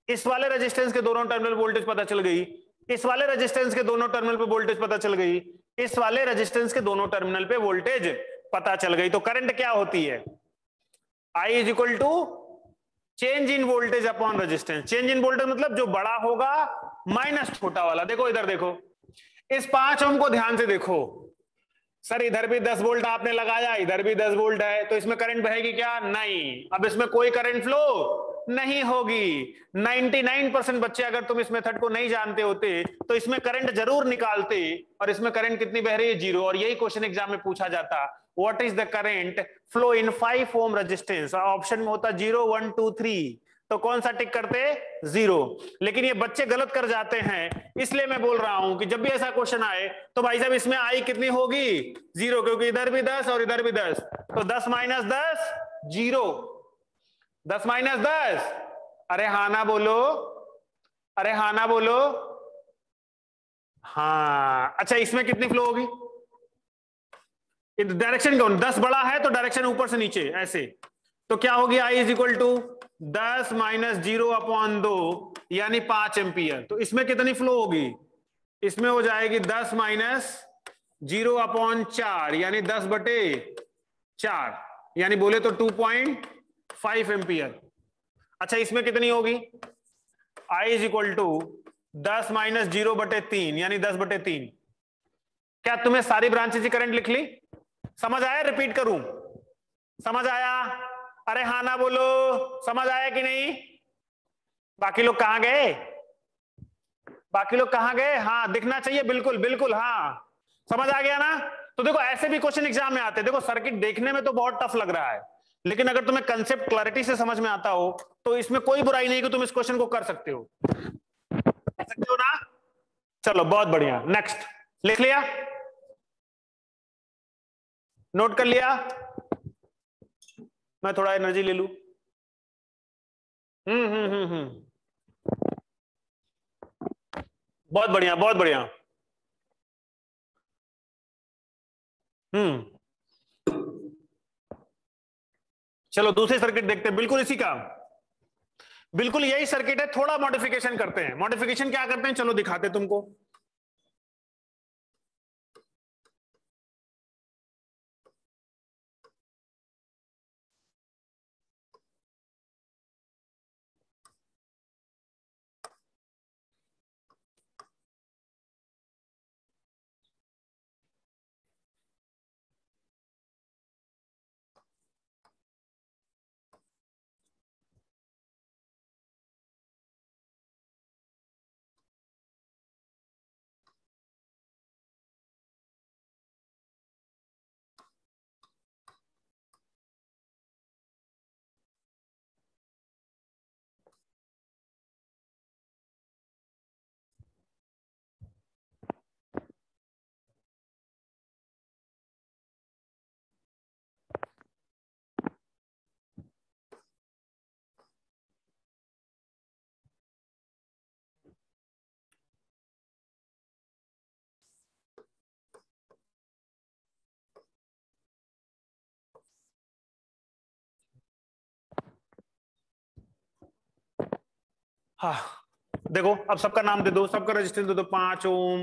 इस वाले रेजिस्टेंस के दोनों टर्मिनल वोल्टेज पता चल गई, इस वाले रेजिस्टेंस के दोनों टर्मिनल पे वोल्टेज पता चल गई, इस वाले रेजिस्टेंस के दोनों टर्मिनल पे वोल्टेज पता चल गई। तो करंट क्या होती है? I is equal to change in voltage upon resistance. Change in voltage मतलब जो बड़ा होगा माइनस छोटा वाला। देखो इधर देखो, इस 5 ओम को ध्यान से देखो। सर इधर भी 10 वोल्ट आपने लगाया, इधर भी 10 वोल्ट है, तो इसमें करंट बहेगी क्या? नहीं। अब इसमें कोई करंट फ्लो नहीं होगी। 99% बच्चे अगर तुम इस मेथड को नहीं जानते होते तो इसमें करंट जरूर निकालते, और इसमें करंट कितनी बह रही है? 0। और यही क्वेश्चन एग्जाम में पूछा जाता, what is the current flow in 5 ohm resistance. Option में होता 0 1 2 3, तो कौन सा टिक करते? 0। लेकिन ये बच्चे गलत कर जाते हैं, इसलिए मैं बोल रहा हूं कि जब भी ऐसा क्वेश्चन आए तो भाई साहब इसमें आई कितनी होगी? 0, क्योंकि इधर भी 10 और इधर भी 10, तो 10 माइनस 10 0, 10 माइनस 10। अरे हाँ ना बोलो, अरे हाँ ना बोलो। हाँ अच्छा इसमें कितनी फ्लो होगी? डायरेक्शन कौन? 10 बड़ा है तो डायरेक्शन ऊपर से नीचे ऐसे, तो क्या होगी? I is equal to 10 minus 0 upon 2 यानी 5 एम्पियर। तो इसमें कितनी फ्लो होगी? इसमें हो जाएगी 10 माइनस 0 अपॉन 4 यानी 10/4, यानी बोले तो 2.5 एम्पियर। अच्छा इसमें कितनी होगी? I is equal to 10 minus 0/3 यानी 10/3। क्या तुम्हें सारी ब्रांचेस की करंट लिख ली? समझ आया? रिपीट करूं? समझ आया? अरे हाँ ना बोलो, समझ आया कि नहीं? बाकी लोग कहां गए? बाकी लोग कहां गए? हाँ दिखना चाहिए, बिल्कुल बिल्कुल, हाँ समझ आ गया ना? तो देखो ऐसे भी क्वेश्चन एग्जाम में आते हैं। देखो सर्किट देखने में तो बहुत टफ लग रहा है, लेकिन अगर तुम्हें कंसेप्ट क्लैरिटी से समझ में आता हो तो इसमें कोई बुराई नहीं कि तुम इस क्वेश्चन को कर सकते हो। कर सकते हो ना? चलो बहुत बढ़िया। नेक्स्ट लिख लिया? नोट कर लिया? मैं थोड़ा एनर्जी ले लूं। बहुत बढ़िया बहुत बढ़िया। चलो दूसरी सर्किट देखते हैं, बिल्कुल इसी का, बिल्कुल यही सर्किट है, थोड़ा मॉडिफिकेशन करते हैं। मॉडिफिकेशन क्या करते हैं चलो दिखाते तुमको। हाँ देखो अब सबका नाम दे दो, सबका रजिस्टेंस दे दो। 5 ओम,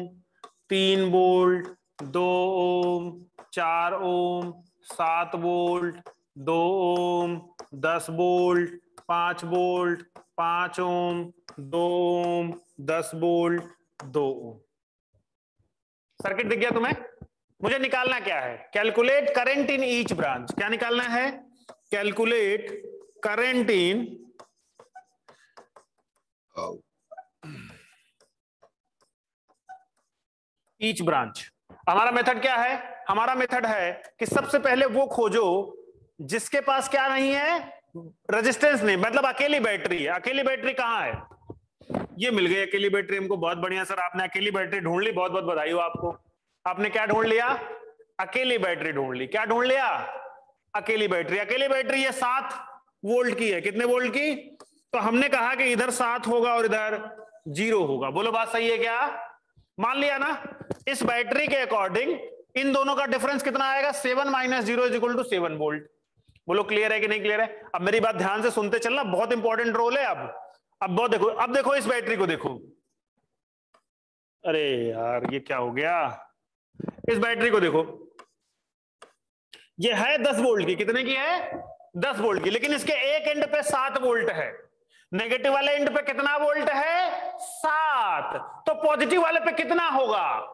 3 वोल्ट, 2 ओम, 4 ओम, 7 वोल्ट, 2 ओम, 10 वोल्ट, 5 वोल्ट, 5 ओम, 2 ओम, 10 वोल्ट, 2 ओम। सर्किट दिख गया तुम्हें? मुझे निकालना क्या है? Calculate current in each branch. क्या निकालना है? Calculate current in each branch. हमारा मेथड क्या है? हमारा मेथड है कि सबसे पहले वो खोजो जिसके पास क्या नहीं है, रेजिस्टेंस नहीं, मतलब अकेली बैटरी है। अकेली बैटरी कहां है? ये मिल गई अकेली बैटरी हमको। बहुत बढ़िया सर, आपने अकेली बैटरी ढूंढ ली, बहुत बहुत बधाई हो आपको। आपने क्या ढूंढ लिया? अकेली बैटरी ढूंढ ली। क्या ढूंढ लिया? अकेली बैटरी। अकेली बैटरी ये 7 वोल्ट की है। कितने वोल्ट की? तो हमने कहा कि इधर 7 होगा और इधर 0 होगा। बोलो बात सही है क्या? मान लिया ना? इस बैटरी के अकॉर्डिंग इन दोनों का डिफरेंस कितना आएगा? 7 minus 0 is equal to 7 volt. बोलो क्लियर है कि नहीं क्लियर है? अब मेरी बात ध्यान से सुनते चलना, बहुत इंपॉर्टेंट रोल है। अब बहुत देखो, अब देखो इस बैटरी को देखो। अरे यार ये क्या हो गया? इस बैटरी को देखो, ये है 10 वोल्ट की। कितने की है? 10 वोल्ट की। लेकिन इसके एक एंड पे 7 वोल्ट है, नेगेटिव वाले एंड पे कितना वोल्ट है? 7। तो पॉजिटिव वाले पे कितना होगा?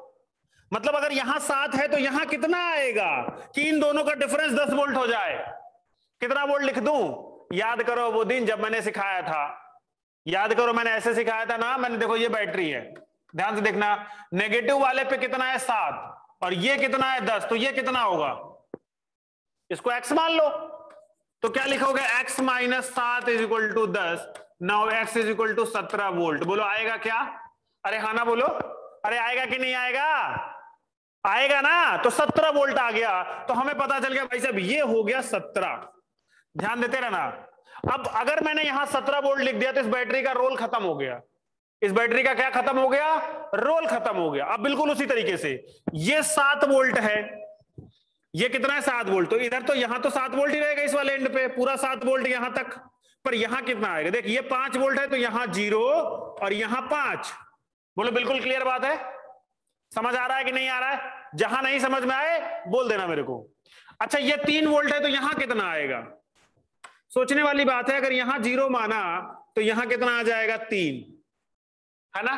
मतलब अगर यहां 7 है तो यहां कितना आएगा कि इन दोनों का डिफरेंस 10 वोल्ट हो जाए? कितना वोल्ट लिख दूं? याद करो वो दिन जब मैंने सिखाया था, याद करो मैंने ऐसे सिखाया था ना। मैंने देखो ये बैटरी है, ध्यान से देखना, नेगेटिव वाले पे कितना है? 7 और ये कितना है? 10। तो ये कितना होगा? इसको x मान लो। तो क्या लिखोगे? x minus 7 is equal to 10। Now x is equal to 17 volt. बोलो आएगा क्या? अरे हाँ ना बोलो। अरे आएगा कि नहीं आएगा? आएगा ना? तो 17 वोल्ट आ गया। तो हमें पता चल गया भाई साहब ये हो गया 17। ध्यान देते रहना। अब अगर मैंने यहां 17 वोल्ट लिख दिया तो इस बैटरी का रोल खत्म हो गया। इस बैटरी का क्या खत्म हो गया? रोल खत्म हो गया। अब बिल्कुल उसी तरीके से ये 7 वोल्ट है, ये कितना है? 7 वोल्ट। तो इधर तो यहां तो 7 वोल्ट ही रहेगा इस वाले एंड पे, पूरा 7 वोल्ट यहां तक। पर यहां कितना आएगा? देख ये 5 वोल्ट है तो यहां 0 और यहां 5। बोलो बिल्कुल क्लियर बात है? समझ आ रहा है कि नहीं आ रहा है? जहां नहीं समझ में आए बोल देना मेरे को। अच्छा ये 3 वोल्ट है तो यहां कितना आएगा? सोचने वाली बात है। अगर यहां 0 माना तो यहां कितना आ जाएगा? 3, है ना?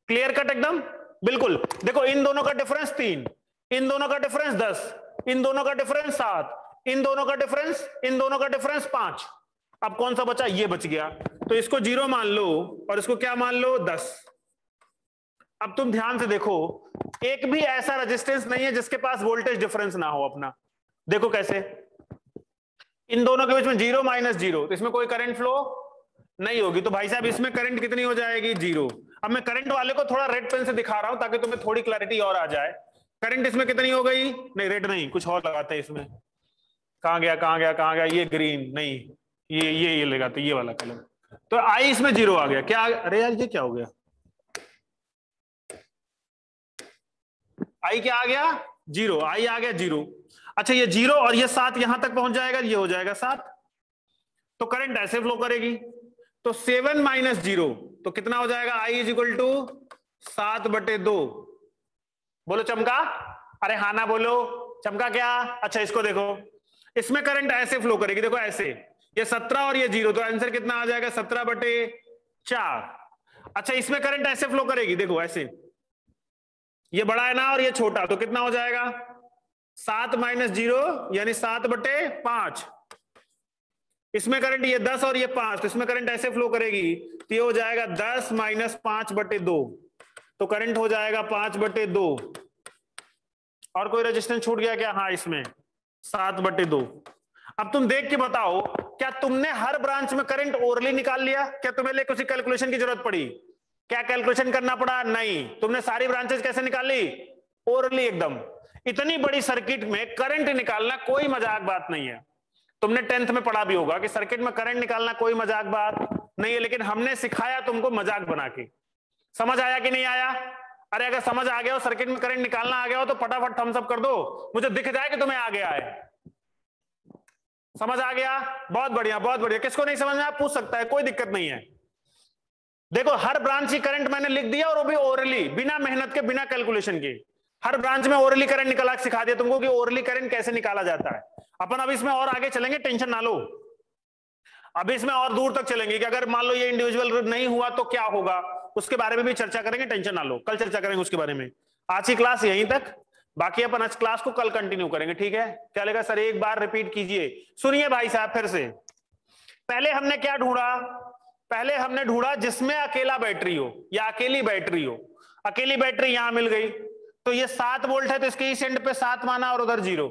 क्लियर कट एकदम बिल्कुल। देखो इन दोनों का डिफरेंस 3, इन दोनों का डिफरेंस 10, इन दोनों का डिफरेंस 7, इन दोनों का डिफरेंस, इन दोनों का डिफरेंस 5। अब कौन सा बचा, ये बच गया, तो इसको 0 मान लो और इसको क्या मान लो, 10। अब तुम ध्यान से देखो, एक भी ऐसा रेजिस्टेंस नहीं है जिसके पास वोल्टेज डिफरेंस ना हो अपना। देखो कैसे, इन दोनों के बीच में 0 माइनस 0, तो इसमें कोई करंट फ्लो नहीं होगी, तो भाई साहब इसमें करंट कितनी हो जाएगी, 0। अब मैं करंट वाले को थोड़ा रेड पेन से दिखा रहा हूं ताकि तुम्हें थोड़ी क्लैरिटी और आ जाए। करंट इसमें कितनी हो गई, नहीं रेड नहीं, कुछ और लगाते हैं इसमें, कहां गया कहां गया कहां गया, ये ग्रीन नहीं, ये लगाते, ये वाला कलर। तो आई इसमें 0 आ गया, क्या, अरे यार ये क्या हो गया, आई क्या आ गया, 0, आई आ गया 0। अच्छा ये 0 और ये 7 यहां तक पहुंच जाएगा, ये हो जाएगा 7, तो करंट ऐसे फ्लो करेगी। तो 7 माइनस 0 तो कितना हो जाएगा, आई इज इक्वल टू 7/2। बोलो चमका, अरे हाँ ना बोलो, चमका क्या। अच्छा इसको देखो, इसमें करंट ऐसे फ्लो करेगी, देखो ऐसे, ये 17 और ये 0, तो आंसर कितना आ जाएगा, 17/4। अच्छा इसमें करंट ऐसे फ्लो करेगी, देखो ऐसे, ये बड़ा है ना और ये छोटा, तो कितना हो जाएगा, 7 माइनस 0 यानी 7/5। इसमें करंट ये 10 और ये 5, तो इसमें करंट ऐसे फ्लो करेगी, तो ये हो जाएगा 10 माइनस 5/2, तो करंट हो जाएगा 5/2। और कोई रेजिस्टेंस छूट गया क्या, हाँ इसमें 7/2। अब तुम देख के बताओ, क्या तुमने हर ब्रांच में करंट ओरली निकाल लिया, क्या तुम्हें लिए किसी कैलकुलेशन की जरूरत पड़ी, क्या कैलकुलेशन करना पड़ा, नहीं, तुमने सारी ब्रांचेस कैसे निकाली, ओरली एकदम। इतनी बड़ी सर्किट में करंट निकालना कोई मजाक बात नहीं है, तुमने 10th में पढ़ा भी होगा कि सर्किट में करंट निकालना कोई मजाक बात नहीं है, लेकिन हमने सिखाया तुमको मजाक बना के। समझ आया कि नहीं आया, अरे अगर समझ आ गया हो, सर्किट में करंट निकालना आ गया हो तो फटाफट थम्स अप कर दो, मुझे दिख जाए कि तुम्हें आ गया है। समझ आ गया, बहुत बढ़िया बहुत बढ़िया। किसको नहीं समझ में आप पूछ सकता है, कोई दिक्कत नहीं है। देखो हर ब्रांच की करंट मैंने लिख दिया, और वो भी ओरली, बिना मेहनत के, बिना कैलकुलेशन के। हर ब्रांच में ओरली करंट निकाला सिखा दिया तुमको कि ओरली करंट कैसे निकाला जाता है। अपन अब इसमें और आगे चलेंगे, टेंशन ना लो, अब इसमें और दूर तक चलेंगे कि अगर मान लो ये इंडिविजुअल नहीं हुआ तो क्या होगा, उसके बारे में भी चर्चा करेंगे, टेंशन ना लो, कल चर्चा करेंगे उसके बारे में। आज की क्लास यहीं तक, बाकी अपन आज क्लास को कल कंटिन्यू करेंगे, ठीक है। चलेगा सर, एक बार रिपीट कीजिए, सुनिए भाई साहब फिर से। पहले हमने क्या ढूंढा, पहले हमने ढूंढा जिसमें अकेला बैटरी हो या अकेली बैटरी हो। अकेली बैटरी यहां मिल गई, तो ये 7 वोल्ट है, तो इसके इस एंड पे 7 माना और उधर 0,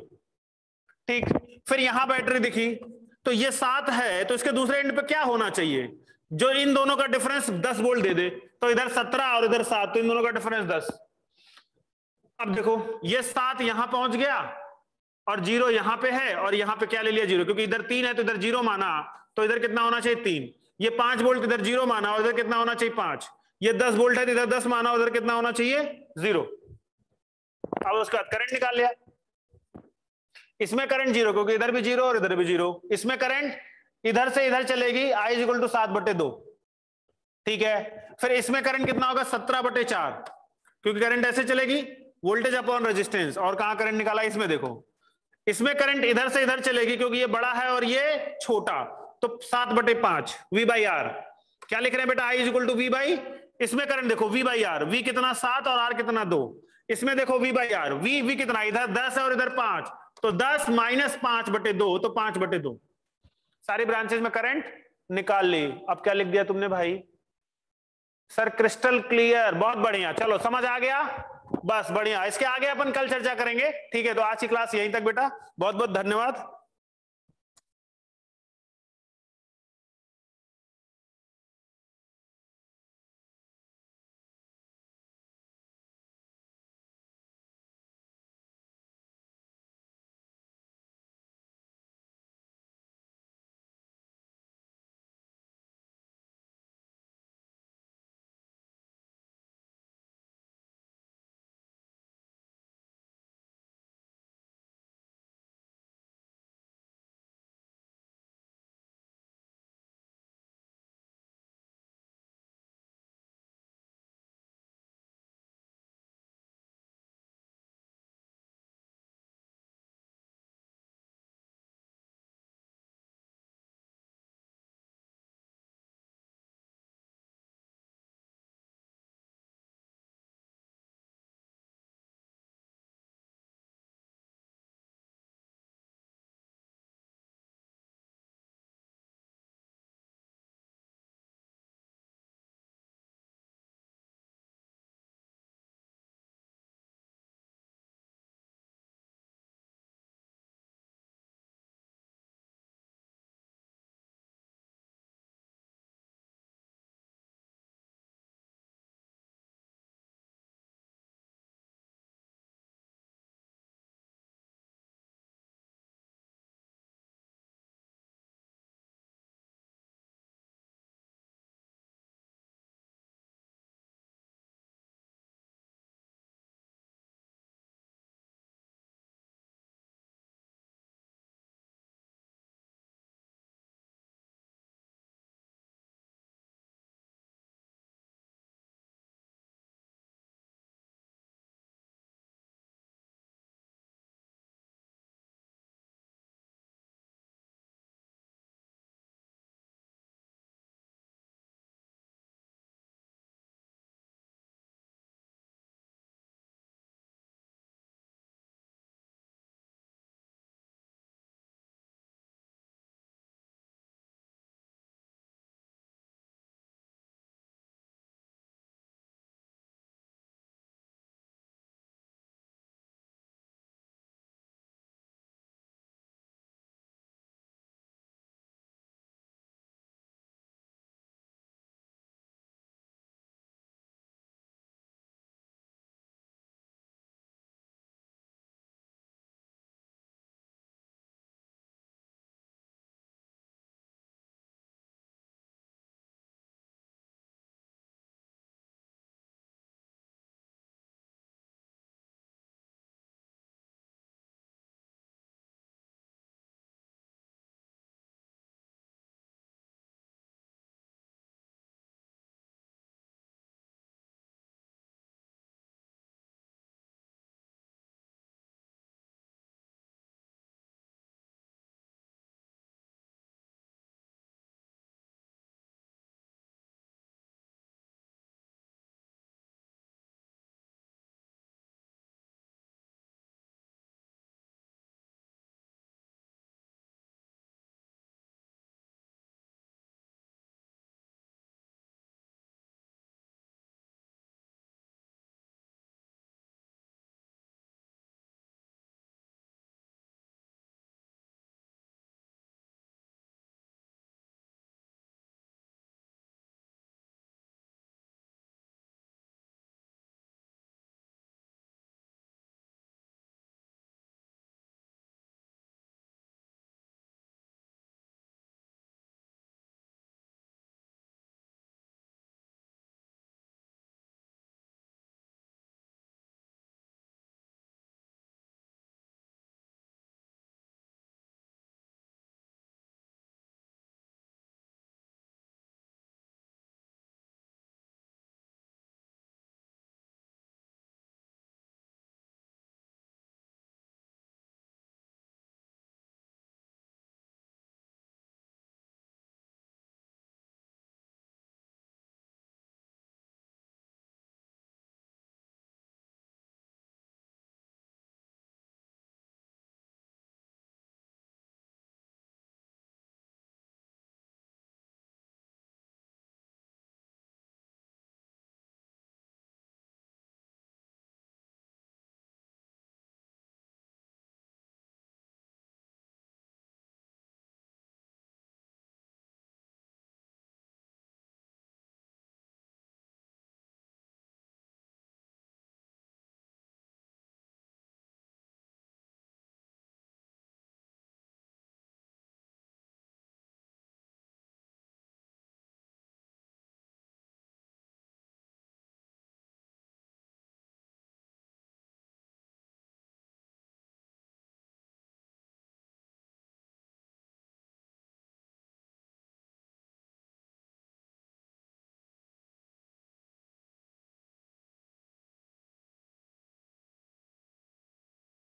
ठीक। फिर यहां बैटरी दिखी, तो ये 7 है, तो इसके दूसरे एंड पे क्या होना चाहिए, जो इन दोनों का डिफरेंस 10 वोल्ट दे दे, तो इधर 17 और इधर 7, तो इन दोनों का डिफरेंस 10। अब देखो ये 7 यहां पहुंच गया और 0 यहां पे है, और यहां पे क्या ले लिया 0, क्योंकि इधर 3 है तो इधर 0 माना, तो इधर कितना होना चाहिए 3। ये 5 वोल्ट इधर 0 माना और इधर कितना होना चाहिए 5। ये 10 वोल्ट है तो इधर 10 माना, उधर कितना होना चाहिए 0। अब उसके बाद करंट निकाल लिया, इसमें करंट 0 क्योंकि इधर भी 0 और इधर भी 0। इसमें करंट इधर से इधर चलेगी, I = 7/2, ठीक है। फिर इसमें करंट कितना होगा 17/4, क्योंकि करंट ऐसे चलेगी, वोल्टेज अपॉन रेजिस्टेंस। और कहां करंट निकाला, इसमें देखो, इसमें करंट इधर से इधर चलेगी क्योंकि ये बड़ा है और ये छोटा, तो 7/5 V/R। क्या लिख रहे हैं बेटा, I = V/, इसमें करंट देखो V/R, V कितना 7 और R कितना 2। इसमें देखो V/R, V कितना, इधर 10 है और इधर 5, तो 10 माइनस 5/2, तो 5/2। सारी ब्रांचेस में करंट निकाल ली। अब क्या लिख दिया तुमने भाई, सर क्रिस्टल क्लियर, बहुत बढ़िया, चलो समझ आ गया, बस बढ़िया। इसके आगे अपन कल चर्चा करेंगे, ठीक है। तो आज की क्लास यहीं तक बेटा, बहुत बहुत धन्यवाद।